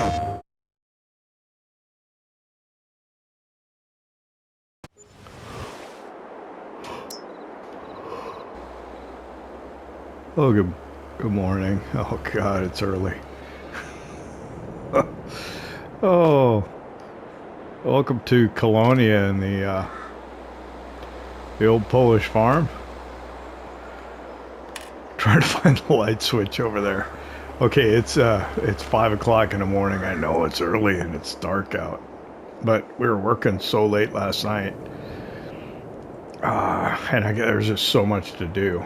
Oh, good morning. Oh God, it's early. Oh, welcome to Kolonia and the old Polish farm. Trying to find the light switch over there. Okay, it's 5 o'clock in the morning. I know it's early and it's dark out, but we were working so late last night, and there's just so much to do.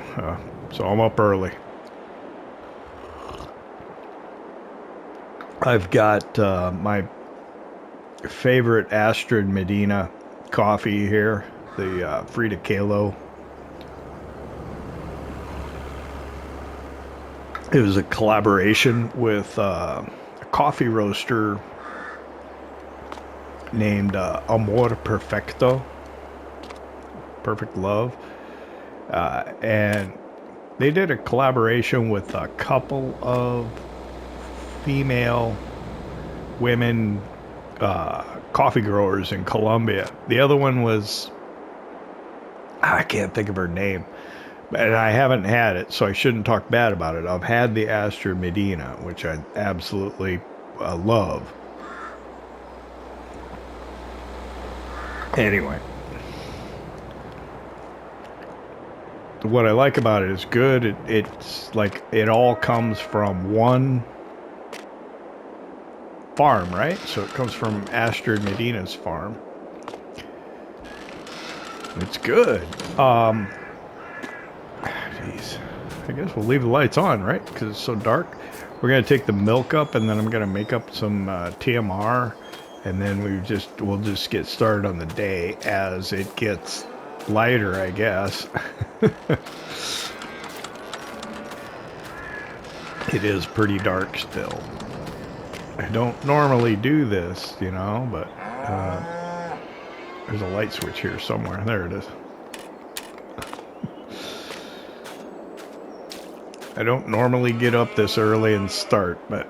So I'm up early. I've got my favorite Astrid Medina coffee here, the Frida Kahlo. It was a collaboration with a coffee roaster named Amor Perfecto, Perfect Love, and they did a collaboration with a couple of female women coffee growers in Colombia. The other one was, I can't think of her name, and I haven't had it, so I shouldn't talk bad about it. I've had the Astrid Medina, which I absolutely love. Anyway, what I like about it is good. It's like it all comes from one farm, right? So it comes from Astrid Medina's farm. It's good. Jeez. I guess we'll leave the lights on, right? Because it's so dark. We're gonna take the milk up, and then I'm gonna make up some TMR, and then we'll just get started on the day as it gets lighter, I guess. It is pretty dark still. I don't normally do this, you know, but there's a light switch here somewhere. There it is. I don't normally get up this early and start, but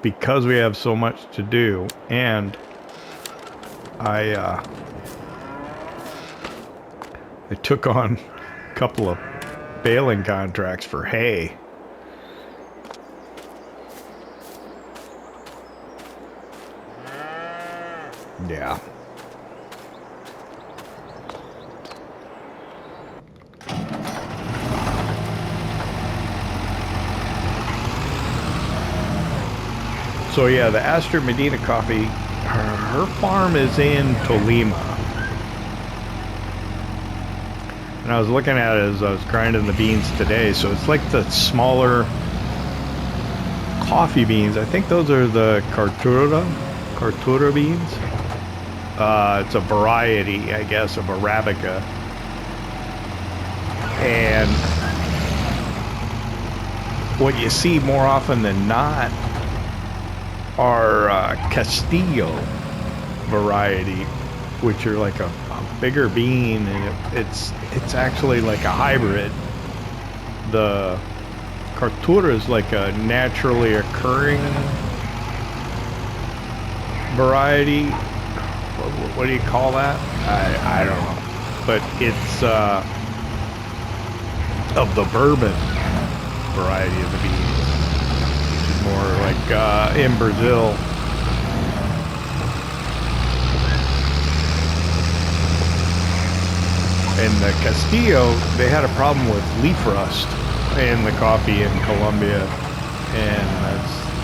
because we have so much to do, and I took on a couple of baling contracts for hay. Yeah. So yeah, the Astrid Medina coffee, her farm is in Tolima. And I was looking at it as I was grinding the beans today, so it's like the smaller coffee beans. I think those are the Cartura beans. It's a variety, I guess, of Arabica. And what you see more often than not are Castillo variety, which are like a bigger bean, and it's actually like a hybrid. The Cartura is like a naturally occurring variety. What do you call that? I don't know, but it's of the bourbon variety of the beans, which is more like in Brazil. And the Castillo, they had a problem with leaf rust in the coffee in Colombia, and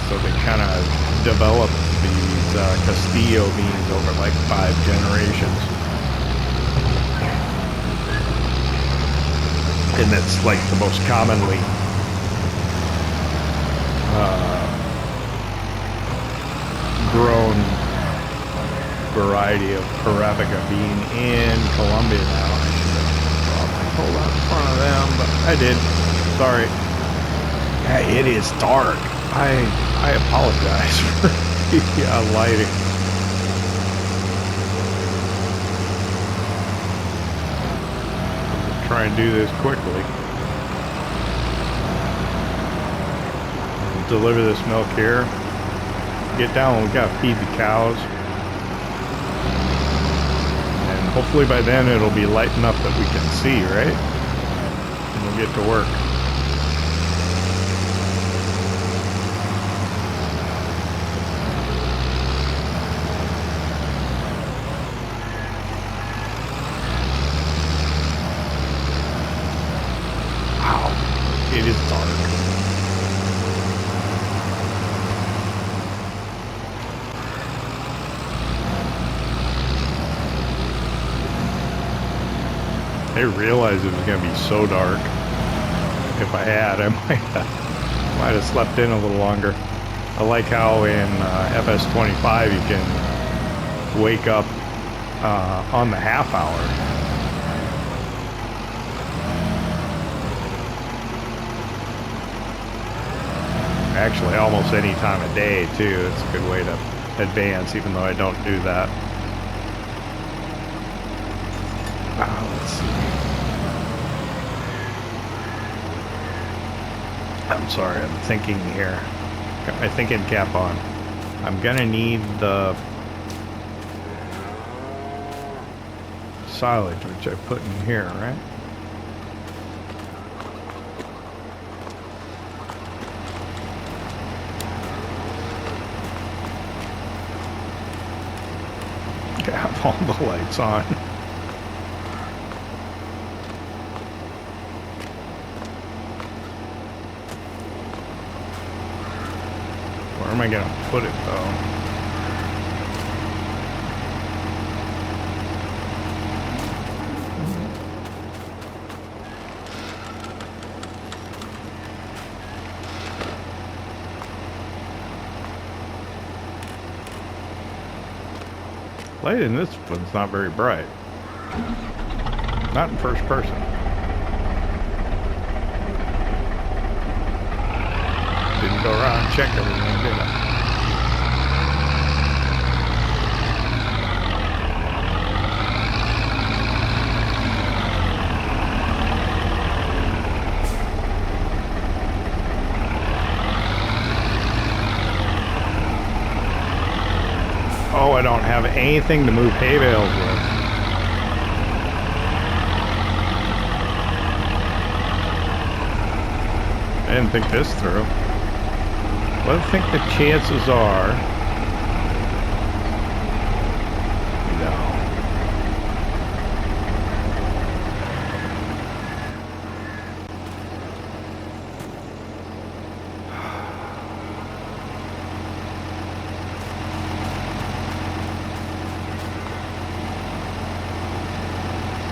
so they kind of developed these Castillo beans over like 5 generations. And that's like the most commonly grown variety of Arabica bean in Colombia now. I should have probably pulled out in front of them, but I did. Sorry. Yeah, it is dark. I apologize for the lighting. I'll try and do this quickly. I'll deliver this milk here. get down, we gotta feed the cows. And hopefully by then it'll be light enough that we can see, right? And we'll get to work. Wow, it is dark. I didn't realize it was going to be so dark. If I had, I might have slept in a little longer. I like how in FS25 you can wake up on the half hour. Actually, almost any time of day, too. It's a good way to advance, even though I don't do that. Let's see. I'm sorry, I'm thinking here. Got my thinking cap on. I'm gonna need the silage, which I put in here, right? I have all the lights on. Where am I gonna put it though? Light in this one's not very bright. Not in first person. Didn't go around and check everything, did I? Oh, I don't have anything to move hay bales with. I didn't think this through. What do you think the chances are? No.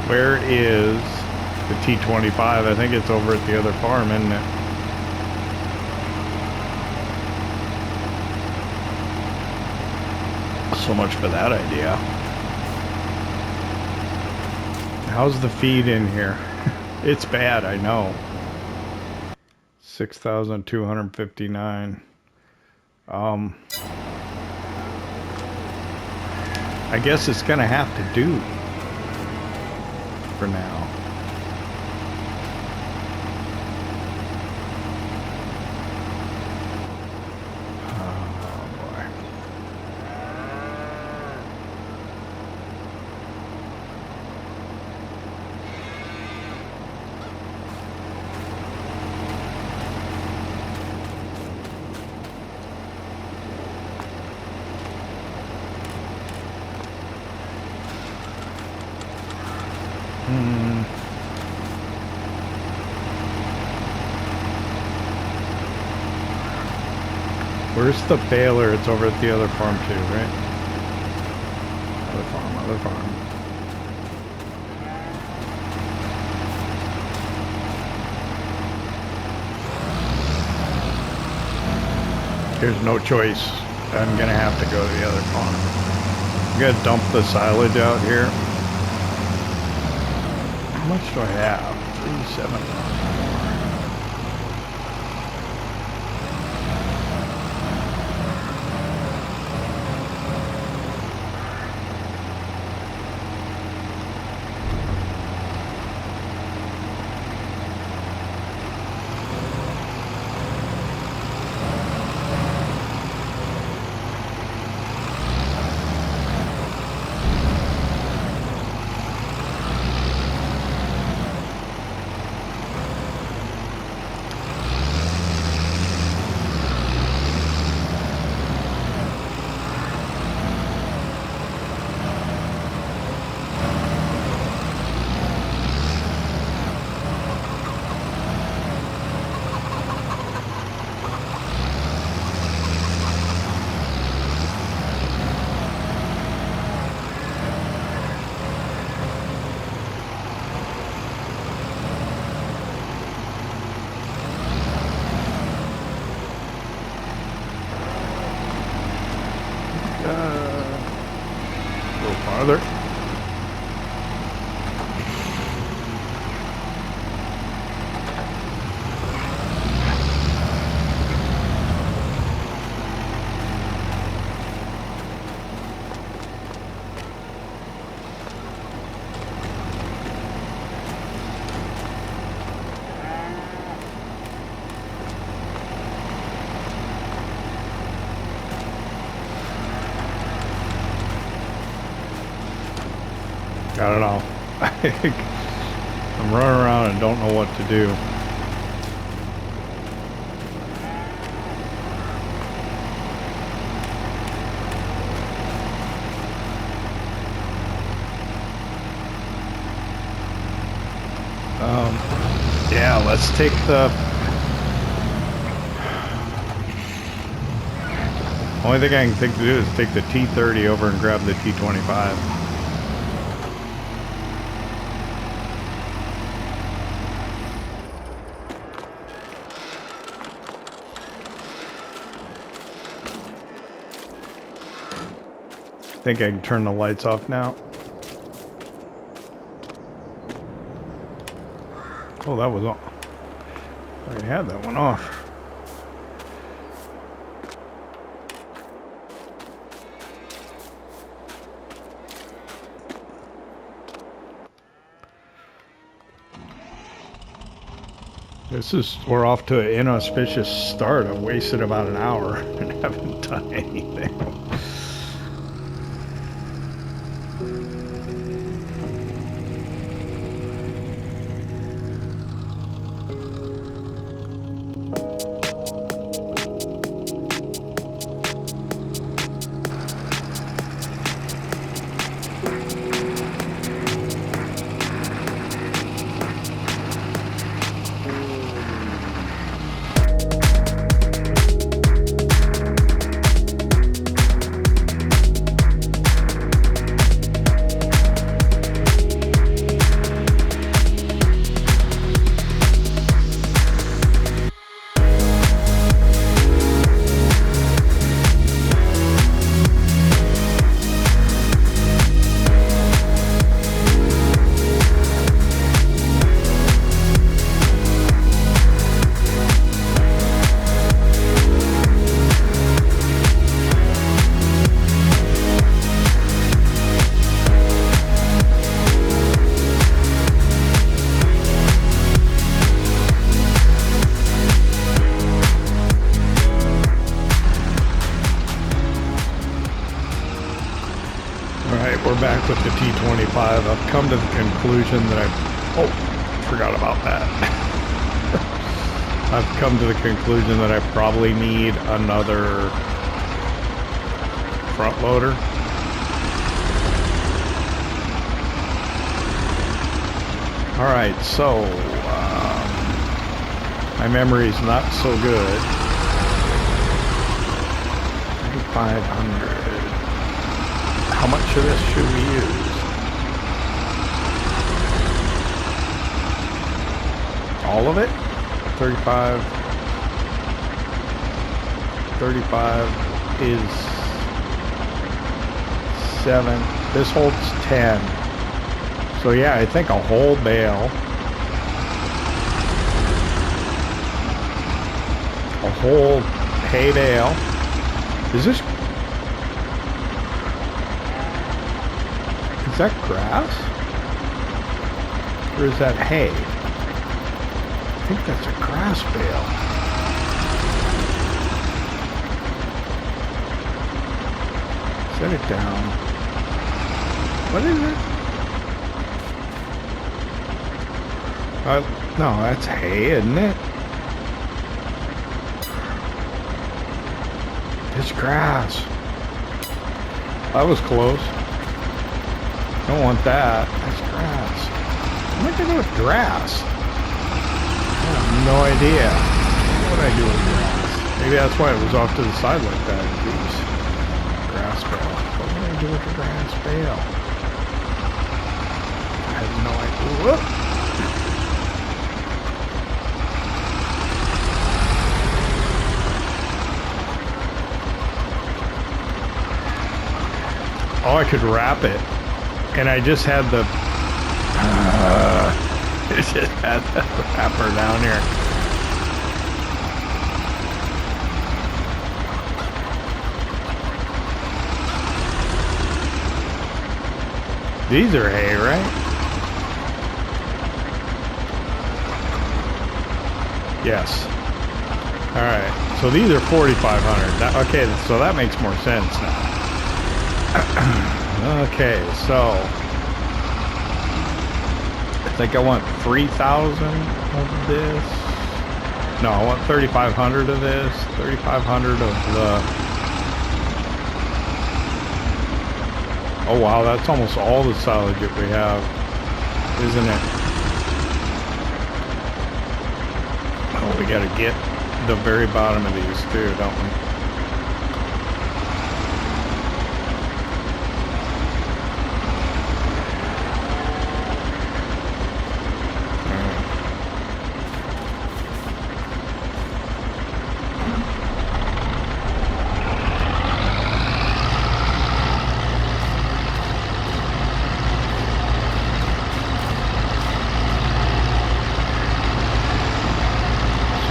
Where is the T25? I think it's over at the other farm, isn't it? So much for that idea. How's the feed in here? It's bad, I know. 6,259. I guess it's gonna have to do for now. Where's the baler? It's over at the other farm too, right? Other farm, other farm. There's no choice. I'm gonna have to go to the other farm. I'm gonna dump the silage out here. How much do I have? 371. A little farther. I don't know. I'm running around and don't know what to do. Yeah, let's take the... Only thing I can think to do is take the T30 over and grab the T25. I think I can turn the lights off now. Oh, that was on. I already had that one off. We're off to an inauspicious start. I've wasted about an hour and haven't done anything. Back with the T25, I've come to the conclusion that forgot about that. I've come to the conclusion that I probably need another front loader. Alright, so my memory's not so good. 3,500. How much of this should we use? All of it? 35 is 7. This holds 10. So yeah, I think a whole bale. A whole hay bale. Is this... Is that grass? Or is that hay? I think that's a grass bale. Set it down. What is it? No, that's hay, isn't it? It's grass. That was close. Don't want that. That's grass. What am I gonna do with grass? I have no idea. What would I do with grass? Maybe that's why it was off to the side like that. Jeez. Grass bale. What would I do with the grass bale? I have no idea. Whoop. Oh, I could wrap it. And I just had the... it just had the wrapper down here. These are hay, right? Yes. Alright, so these are 4,500. Okay, so that makes more sense now. Okay, so I think I want 3,000 of this. No, I want 3,500 of this, 3,500 of the... Oh wow, that's almost all the silage that we have, isn't it? Oh, we gotta get the very bottom of these too, don't we?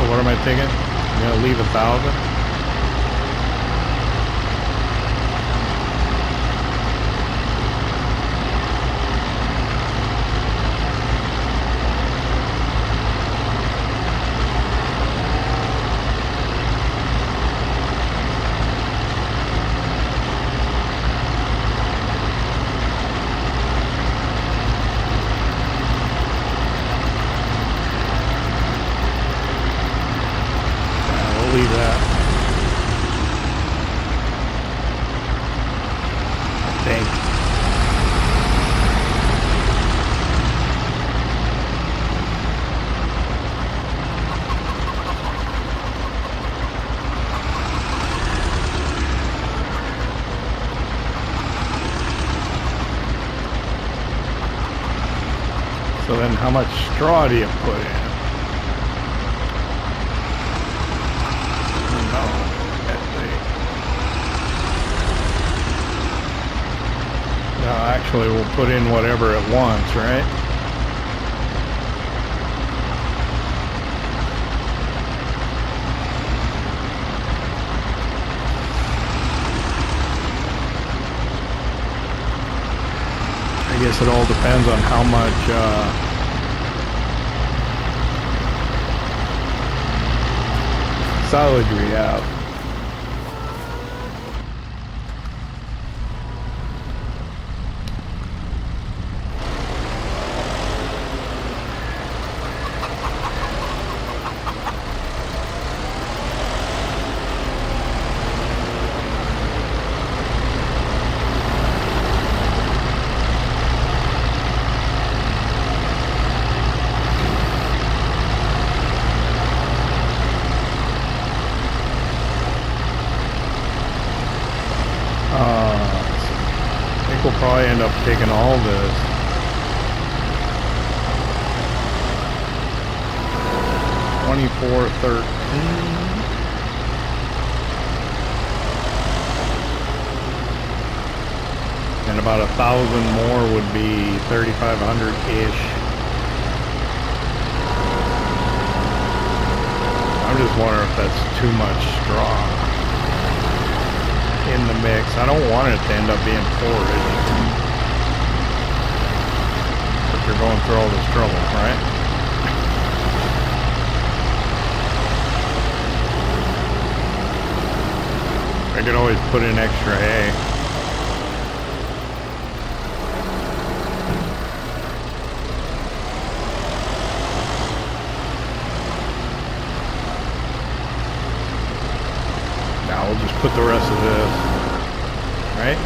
What am I thinking? I'm gonna leave 1,000. Leave that. I think. So then how much straw do you put in? Actually, we'll put in whatever it wants, right? I guess it all depends on how much silage we have. We'll probably end up taking all this. $24.13. And about 1,000 more would be 3,500-ish. I'm just wondering if that's too much straw in the mix. I don't want it to end up being forage. If you're going through all this trouble, right? I could always put in extra hay. Now we'll just put the rest of this, right?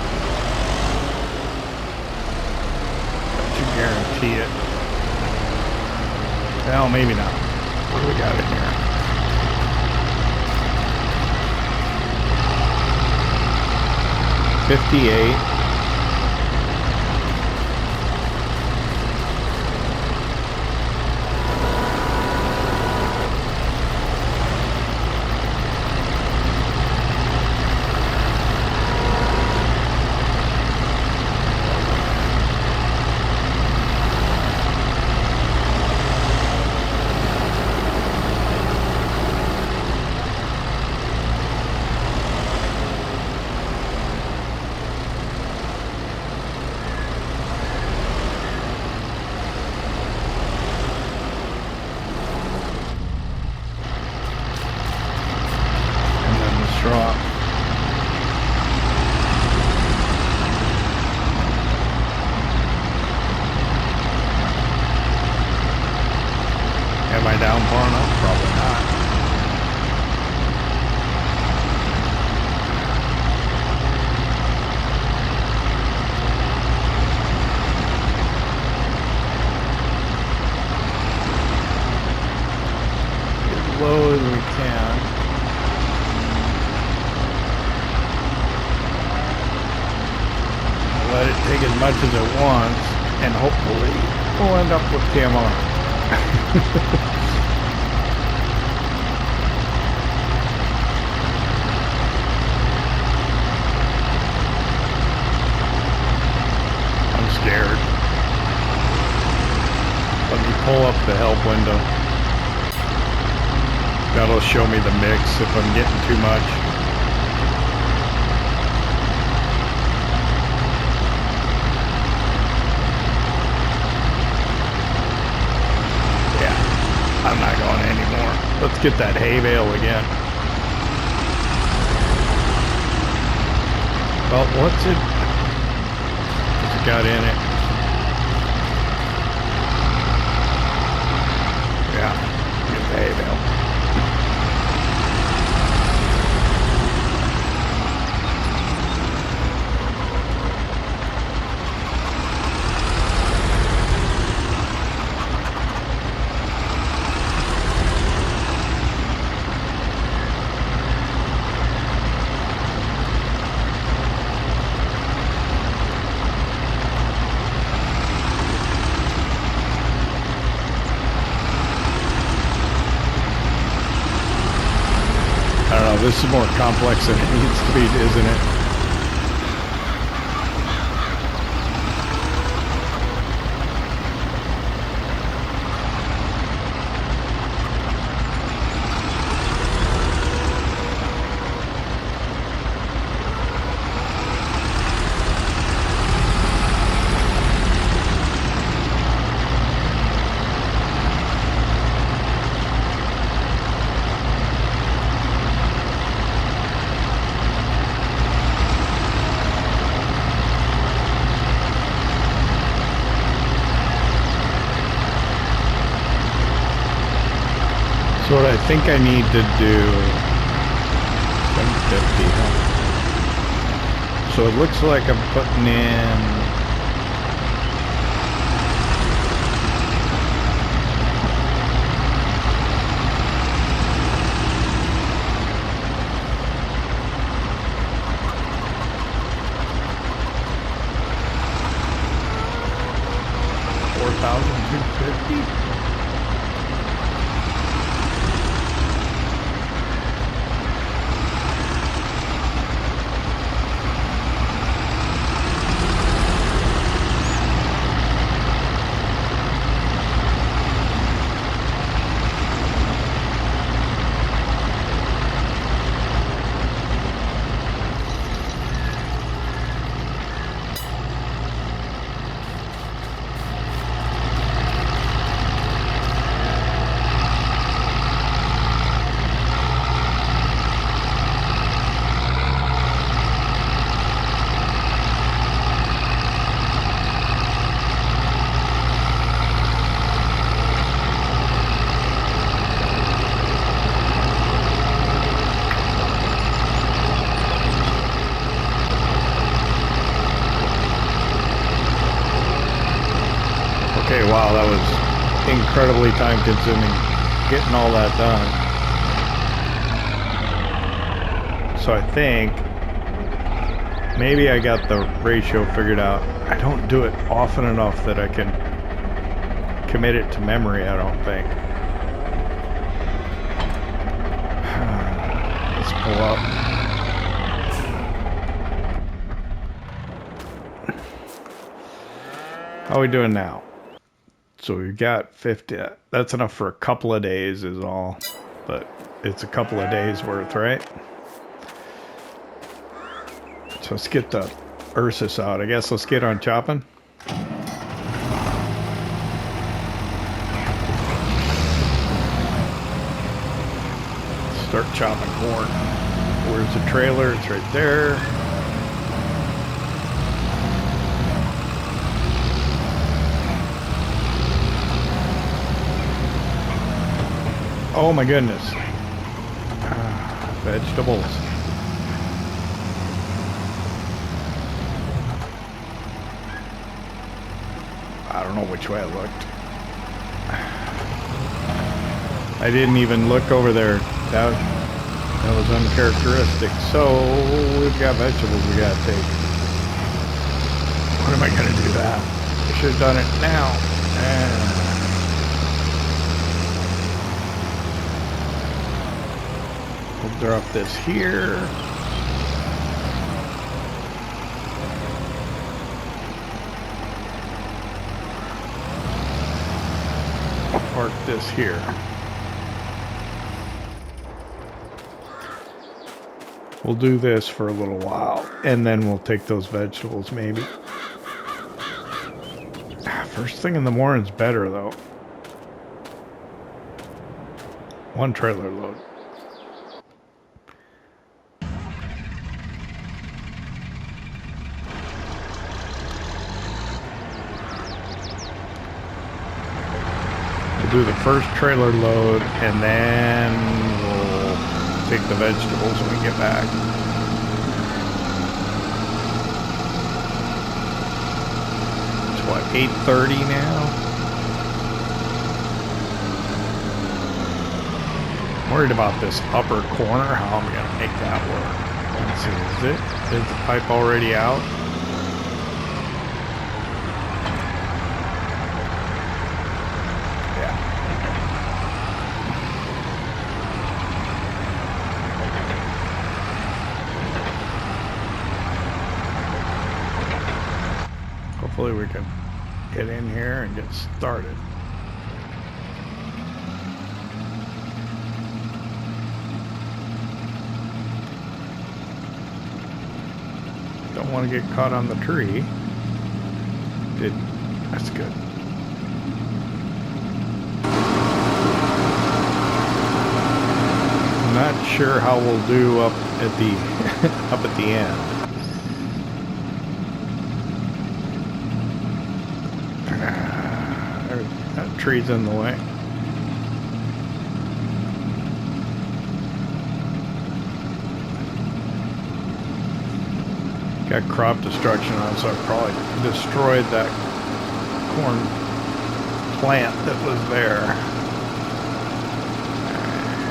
That should guarantee it. Well, maybe not. What do we got in here? $58. dig as much as it wants, and hopefully we'll end up with TMR. I'm scared. Let me pull up the help window. That'll show me the mix if I'm getting too much. I'm not going anymore. Let's get that hay bale again. Well, what's it got in it? Yeah, get the hay bale. This is more complex than it needs to be, isn't it? So what I think I need to do, 750, huh? So it looks like I'm putting in $4,250. Okay, wow, that was incredibly time consuming getting all that done. So I think maybe I got the ratio figured out. I don't do it often enough that I can commit it to memory, I don't think. Let's pull up. How are we doing now? So we've got 50. That's enough for a couple of days is all. But it's a couple of days worth, right? So let's get the Ursus out. I guess let's get on chopping. Start chopping corn. Where's the trailer? It's right there. Oh my goodness. Vegetables. I don't know which way I looked. I didn't even look over there. That was uncharacteristic. So we've got vegetables we gotta take. What am I going to do that? I should have done it now. We'll drop this here. Park this here. We'll do this for a little while, and then we'll take those vegetables maybe. First thing in the morning's better though. One trailer load. We'll do the first trailer load, and then we'll take the vegetables when we get back. It's what, 8:30 now? I'm worried about this upper corner, how I'm going to make that work. Let's see, is the pipe already out? Hopefully we can get in here and get started. Don't want to get caught on the tree. That's good. I'm not sure how we'll do up at the up at the end. That tree's in the way. Got crop destruction on, so I probably destroyed that corn plant that was there.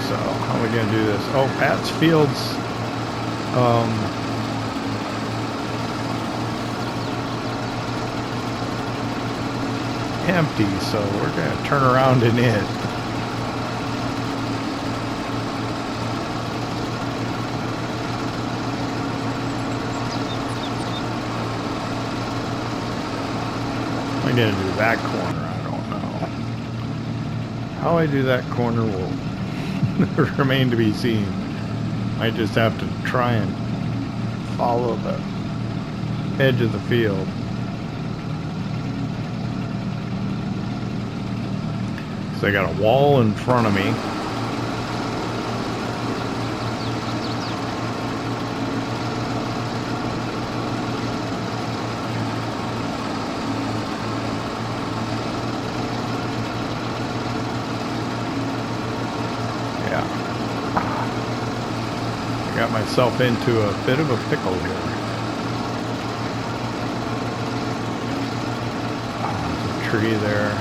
So how are we gonna do this? Oh, Pat's Fields. Empty, so we're gonna turn around in it. I'm gonna do that corner, I don't know. How I do that corner will remain to be seen. I just have to try and follow the edge of the field. So I got a wall in front of me. Yeah. I got myself into a bit of a pickle here. There's a tree there.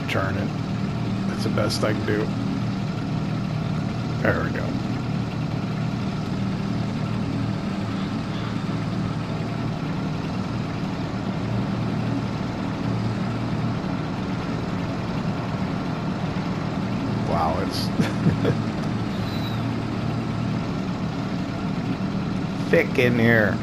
Turn it. That's the best I can do. There we go. Wow, it's thick in here.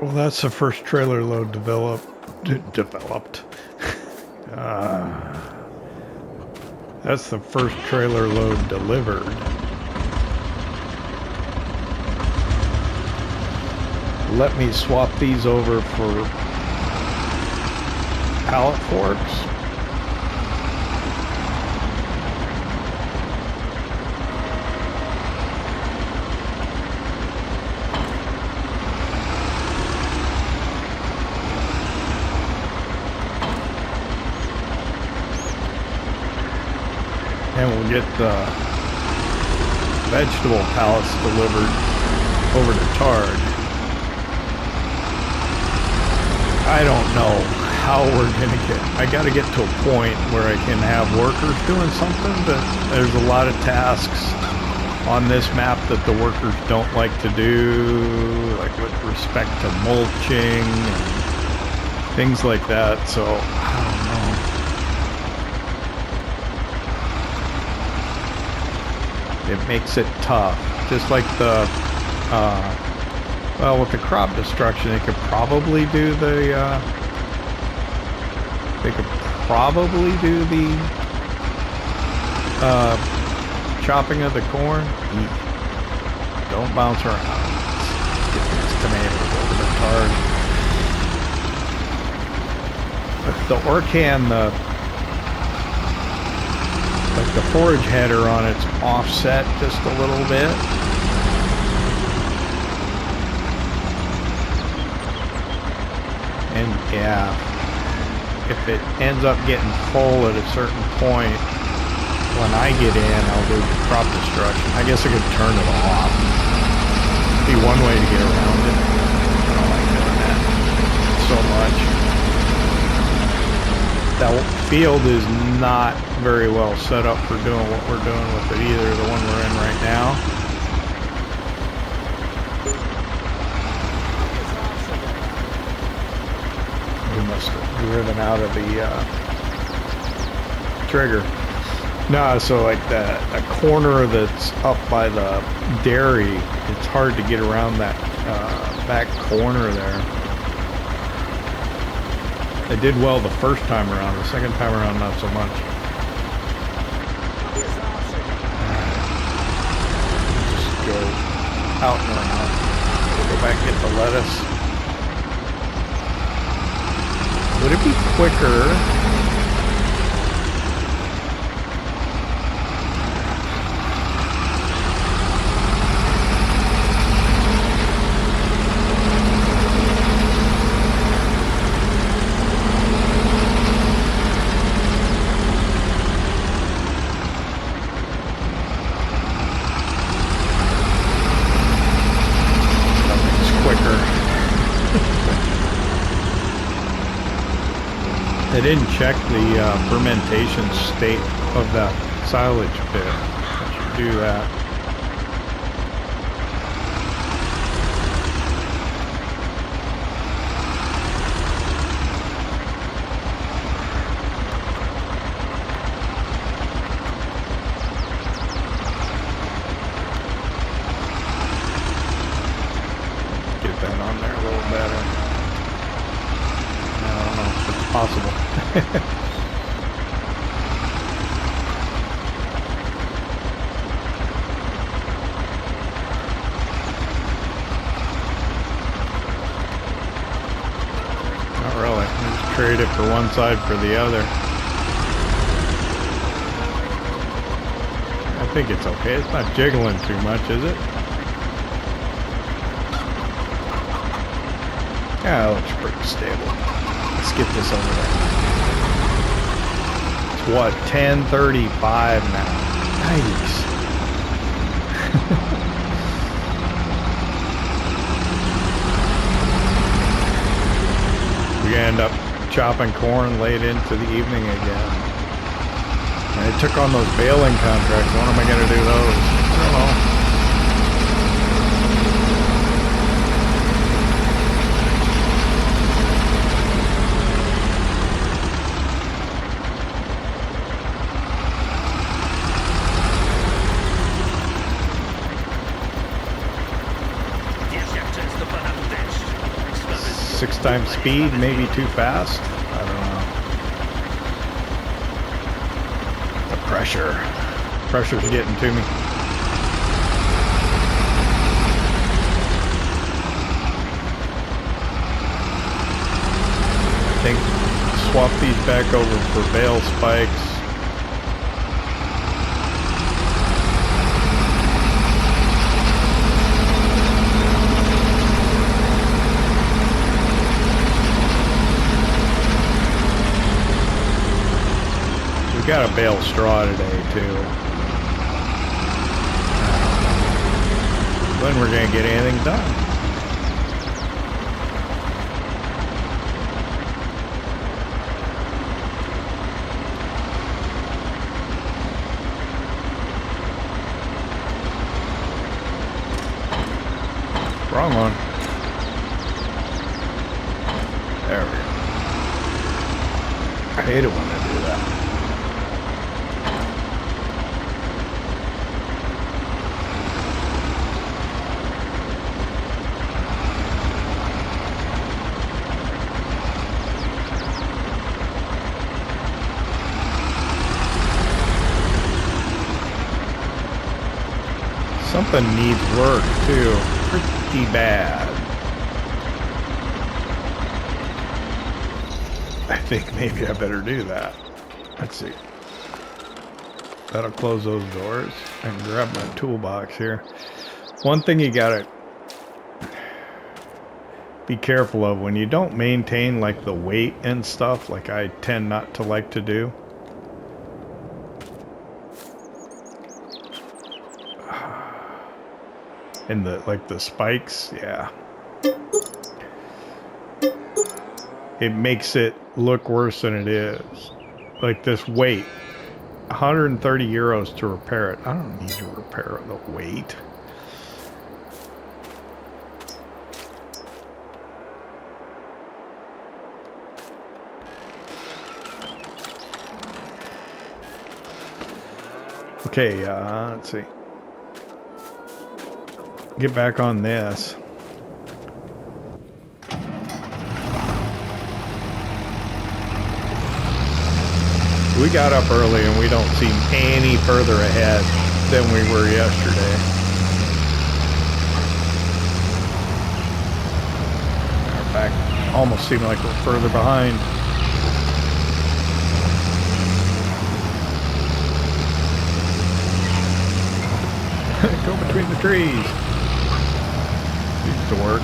Well, that's the first trailer load developed. That's the first trailer load delivered. Let me swap these over for pallet forks. And we'll get the vegetable pallets delivered over to Tard. I don't know how we're gonna get. I gotta get to a point where I can have workers doing something, but there's a lot of tasks on this map that the workers don't like to do, like with respect to mulching and things like that, so I don't know. It makes it tough. Just like the, well, with the crop destruction, they could probably do the, chopping of the corn. Don't bounce around. Let's get these tomatoes over the Tard. With the Orcan, like the forage header on it's offset just a little bit. And yeah, if it ends up getting full at a certain point, when I get in, I'll do crop destruction. I guess I could turn it off. Be one way to get around it. I don't like doing that so much. That field is not very well set up for doing what we're doing with it either, the one we're in right now. We must have driven out of the trigger. No, so like the corner that's up by the dairy, it's hard to get around that back corner there. I did well the first time around, the second time around not so much. Just go out and around. Go back and get the lettuce. Would it be quicker? I didn't check the fermentation state of that silage pit. I should do that. Get that on there a little better. I don't know if it's possible. Not really. Just trade it for one side for the other. I think it's okay. It's not jiggling too much, is it? Yeah, it looks pretty stable. Let's get this over there. It's what, 10:35 now. Nice. We end up chopping corn late into the evening again. And I took on those baling contracts. When am I going to do those? I don't know. 6 times speed, maybe too fast. I don't know. The pressure. Pressure's getting to me. I think swap these back over for bale spikes. We got a bale straw today too. When we're gonna get anything done. Wrong one. There we go. I hate it when I do that. Something needs work too. Pretty bad. I think maybe I better do that. Let's see. That'll close those doors. I can grab my toolbox here. One thing you gotta be careful of when you don't maintain like the weight and stuff, like I tend not to like to do. And the spikes, yeah. It makes it look worse than it is. Like this weight, 130 euros to repair it. I don't need to repair the weight. Okay, let's see. Get back on this. We got up early and we don't seem any further ahead than we were yesterday. Matter of fact, almost seem like we're further behind. Go between the trees. Seems to work.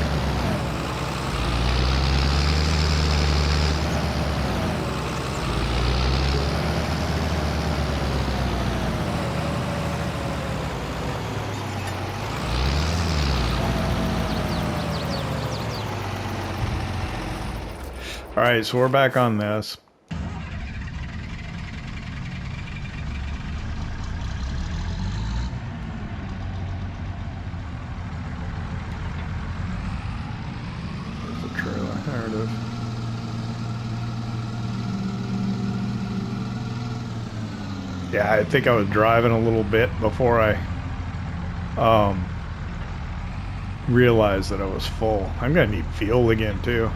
All right, so we're back on this. Yeah, I think I was driving a little bit before I realized that I was full. I'm gonna need fuel again too.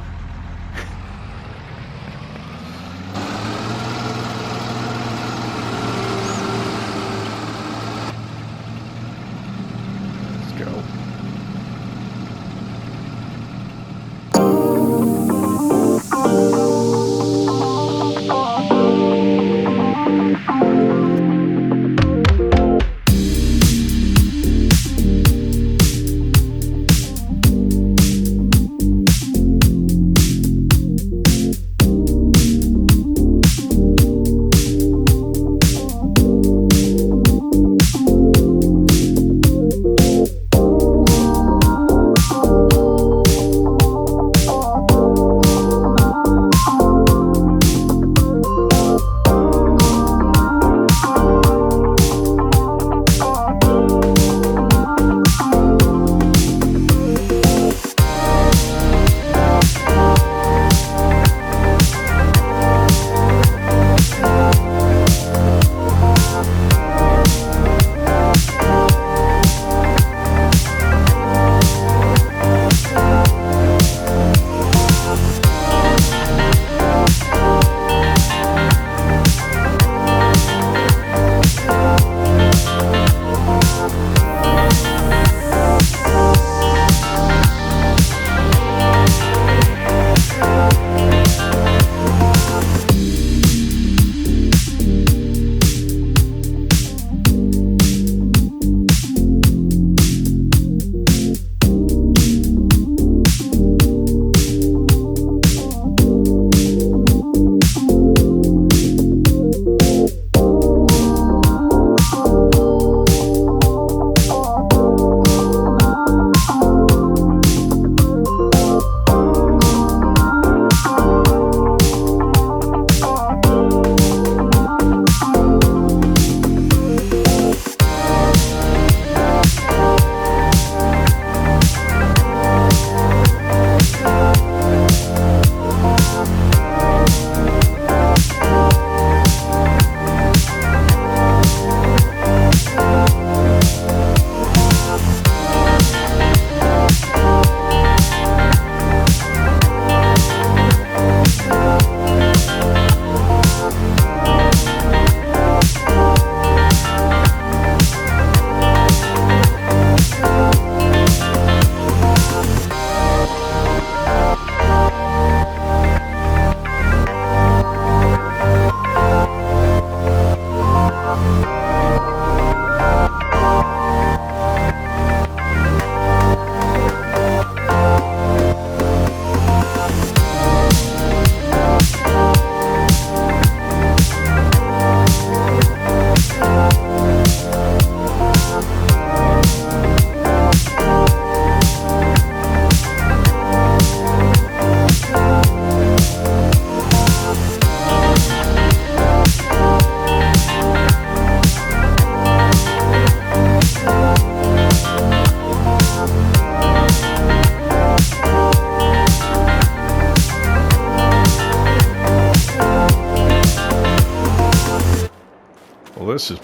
this is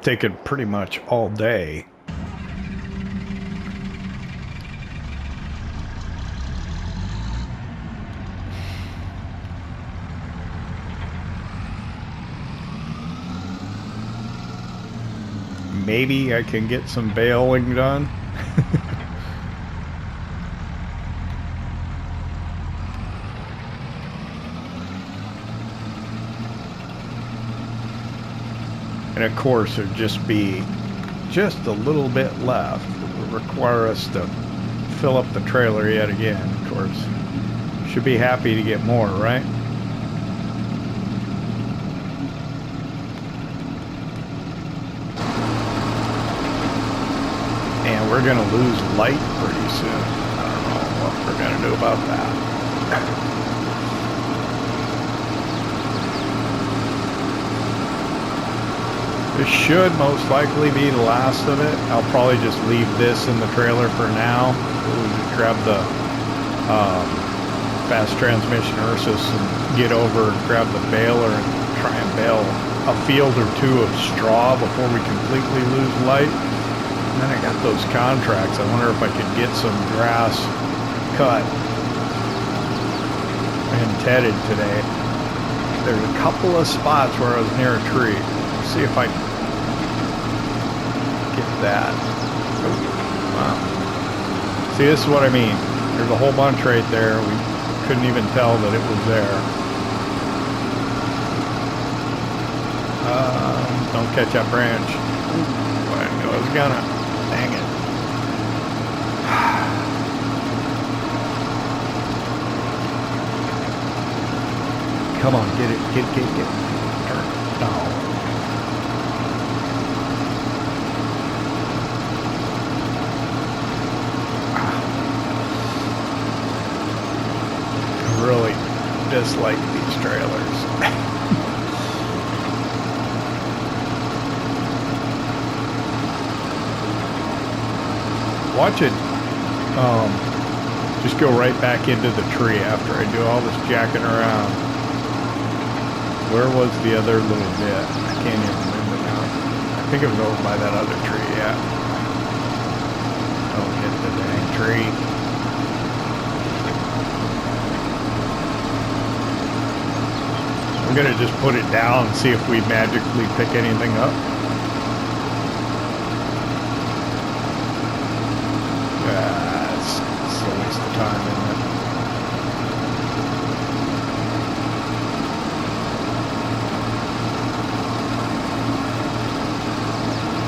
taking pretty much all day. Maybe I can get some baling done. And of course, there'd just be just a little bit left. It would require us to fill up the trailer yet again, of course. Should be happy to get more, right? And we're gonna lose light pretty soon. I don't know what we're gonna do about that. This should most likely be the last of it. I'll probably just leave this in the trailer for now. We'll grab the fast transmission Ursus and get over and grab the baler and try and bale a field or two of straw before we completely lose light. And then I got those contracts. I wonder if I could get some grass cut and tedded today. There's a couple of spots where I was near a tree. Let's see if I can get that. Wow. See, this is what I mean. There's a whole bunch right there. We couldn't even tell that it was there. Don't catch that branch. I was gonna. Dang it. Come on, get it. Get it. No. Really dislike these trailers. Watch it just go right back into the tree after I do all this jacking around. Where was the other little bit? I can't even remember now. I think it was over by that other tree, yeah. Don't hit the dang tree. I'm gonna just put it down and see if we magically pick anything up. It's a waste of time, isn't it?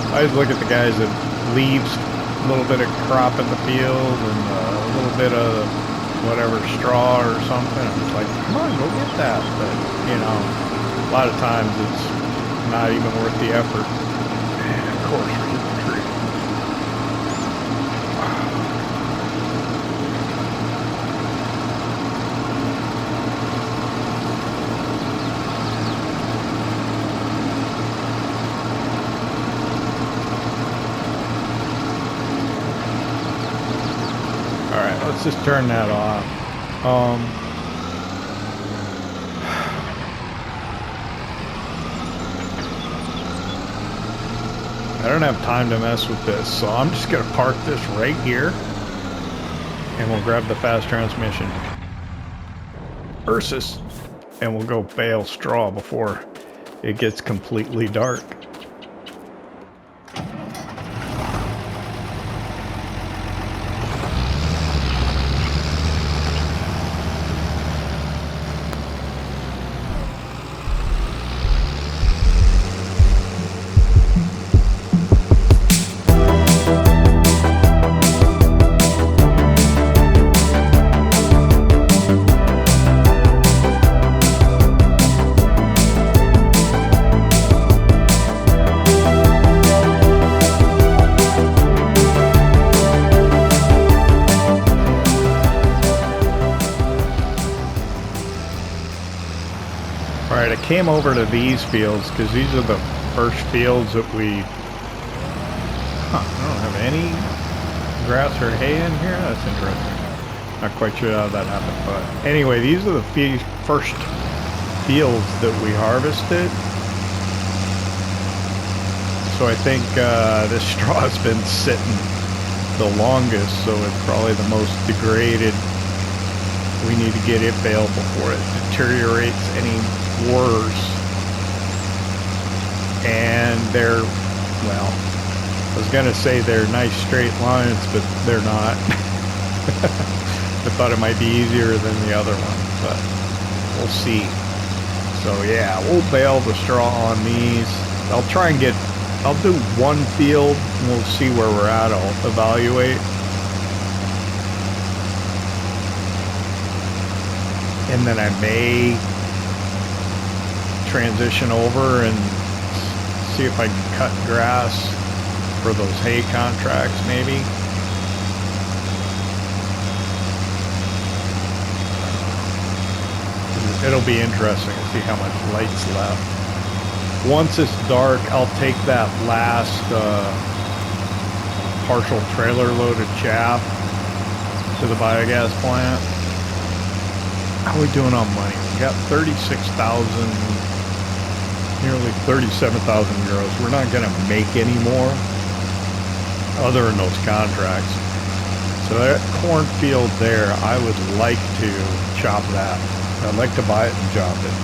I always look at the guys that leaves a little bit of crop in the field and a little bit of whatever straw or something. It's like, come on, go get that. But you know, a lot of times it's not even worth the effort. And of course, we hit the tree. All right, let's just turn that off. I don't have time to mess with this, so I'm just going to park this right here and we'll grab the fast transmission Ursus and we'll go bale straw before it gets completely dark. Came over to these fields because these are the first fields that we I don't have any grass or hay in here. That's interesting. Not quite sure how that happened, but anyway, these are the first fields that we harvested. So I think this straw's been sitting the longest, so it's probably the most degraded. We need to get it baled before it deteriorates any worse. And they're, well, I was gonna say they're nice straight lines, but they're not. I thought it might be easier than the other one, but we'll see. So yeah, we'll bale the straw on these. I'll try and I'll do one field and we'll see where we're at. I'll evaluate. And then I may transition over and see if I can cut grass for those hay contracts maybe. It'll be interesting to see how much light's left. Once it's dark, I'll take that last partial trailer load of chaff to the biogas plant. How are we doing on money? We got 36,000, nearly 37,000 euros. We're not going to make any more other than those contracts. So that cornfield there, I would like to chop that. I'd like to buy it and chop it.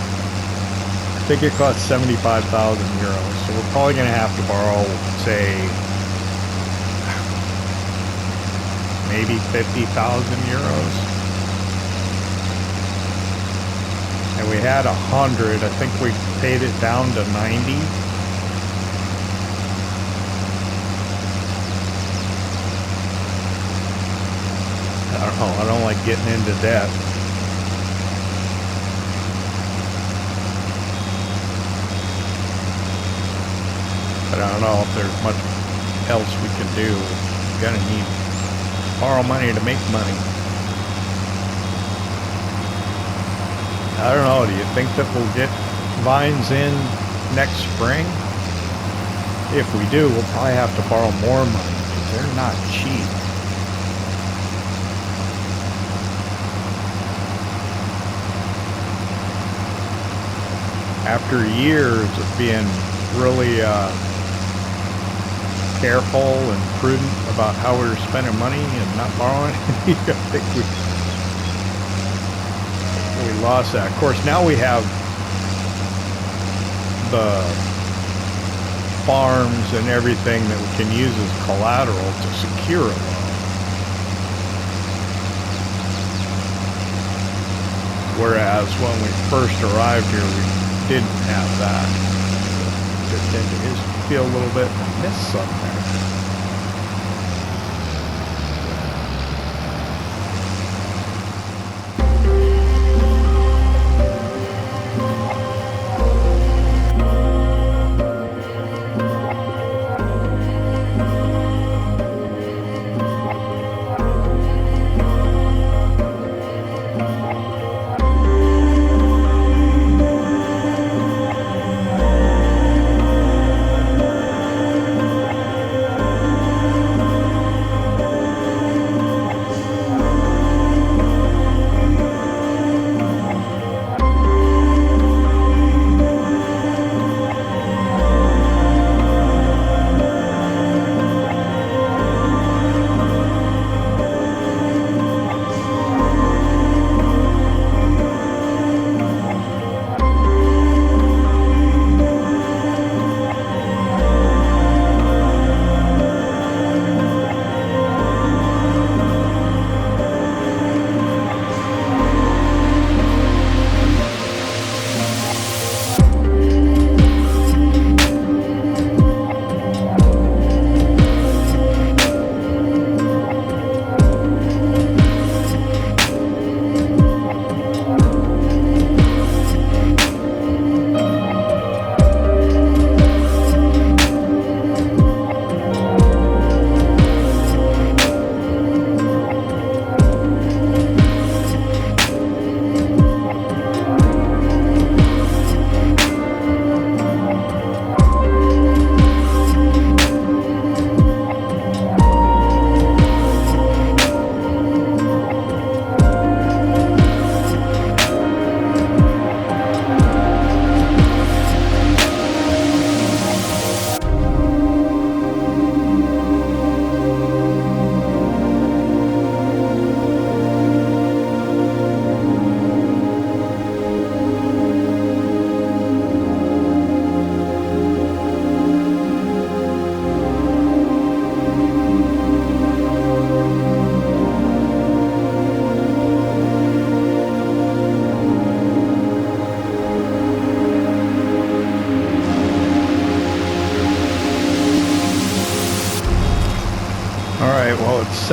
I think it costs 75,000 euros, so we're probably going to have to borrow, say, maybe 50,000 euros. And we had 100. I think we paid it down to 90. I don't know. I don't like getting into debt. But I don't know if there's much else we can do. We're gonna need to borrow money to make money. I don't know. Do you think that we'll get vines in next spring? If we do, we'll probably have to borrow more money because they're not cheap. After years of being really careful and prudent about how we were spending money and not borrowing, I think we lost that. Of course, now we have the farms and everything that we can use as collateral to secure a loan. Whereas when we first arrived here, we didn't have that. There is feel a little bit miss some there.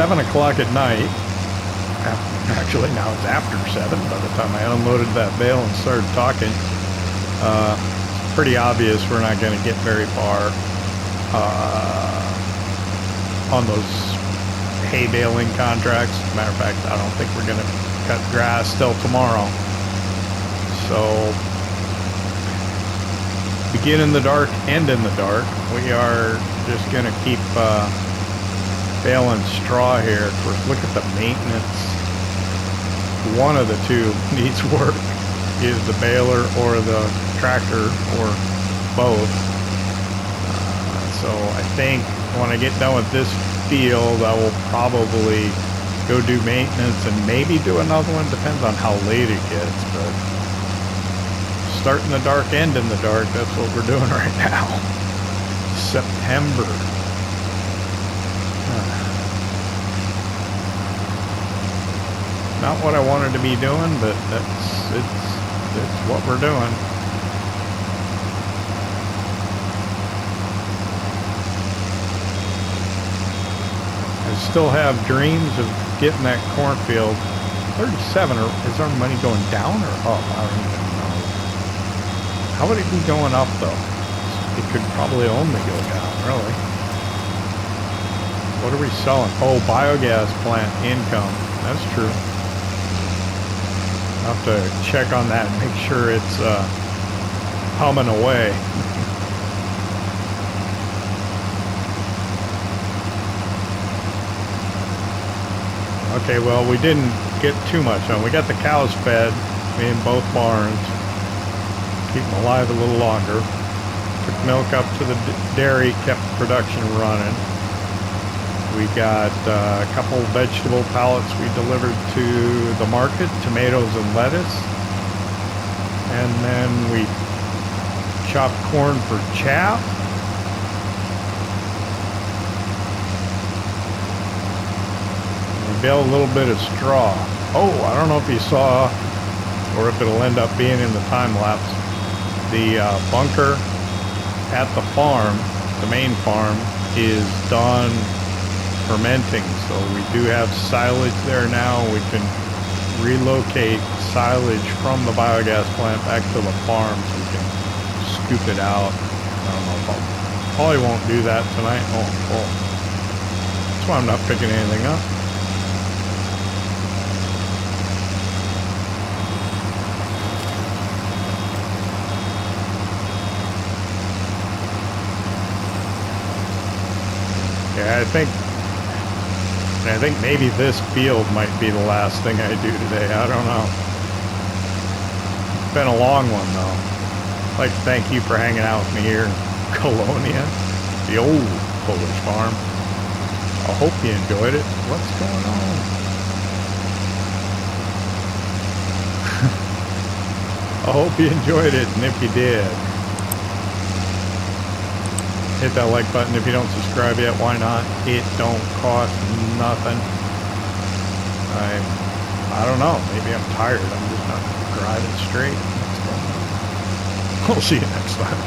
7 o'clock at night. Actually, now it's after 7 by the time I unloaded that bale and started talking. It's pretty obvious we're not going to get very far on those hay baling contracts. Matter of fact, I don't think we're going to cut grass till tomorrow. So, begin in the dark, end in the dark. We are just going to keep baling straw here. Of course, look at the maintenance. One of the two needs work, is the baler or the tractor or both. So I think when I get done with this field, I will probably go do maintenance and maybe do another one. Depends on how late it gets, but start in the dark, end in the dark. That's what we're doing right now. September. Not what I wanted to be doing, but it's what we're doing. I still have dreams of getting that cornfield. 37, or is our money going down or up? I don't even know. How would it be going up though? It could probably only go down, really. What are we selling? Oh, biogas plant income. That's true. I'll have to check on that and make sure it's humming away. Okay, well, we didn't get too much on. We got the cows fed in both barns. Keep them alive a little longer. Took milk up to the dairy, kept production running. We got a couple vegetable pallets we delivered to the market, tomatoes and lettuce. And then we chopped corn for chaff. And we baled a little bit of straw. Oh, I don't know if you saw, or if it'll end up being in the time lapse, the bunker at the farm, the main farm, is done fermenting, so we do have silage there now. We can relocate silage from the biogas plant back to the farm so we can scoop it out. I don't know if I'll probably won't do that tonight. Oh, cool. That's why I'm not picking anything up. Yeah, I think maybe this field might be the last thing I do today. I don't know. It's been a long one, though. I'd like to thank you for hanging out with me here in Kolonia, the old Polish farm. I hope you enjoyed it. What's going on? I hope you enjoyed it, and if you did, hit that like button. If you don't subscribe yet, why not? It don't cost nothing. I don't know. Maybe I'm tired. I'm just not driving straight. What's going on? We'll see you next time.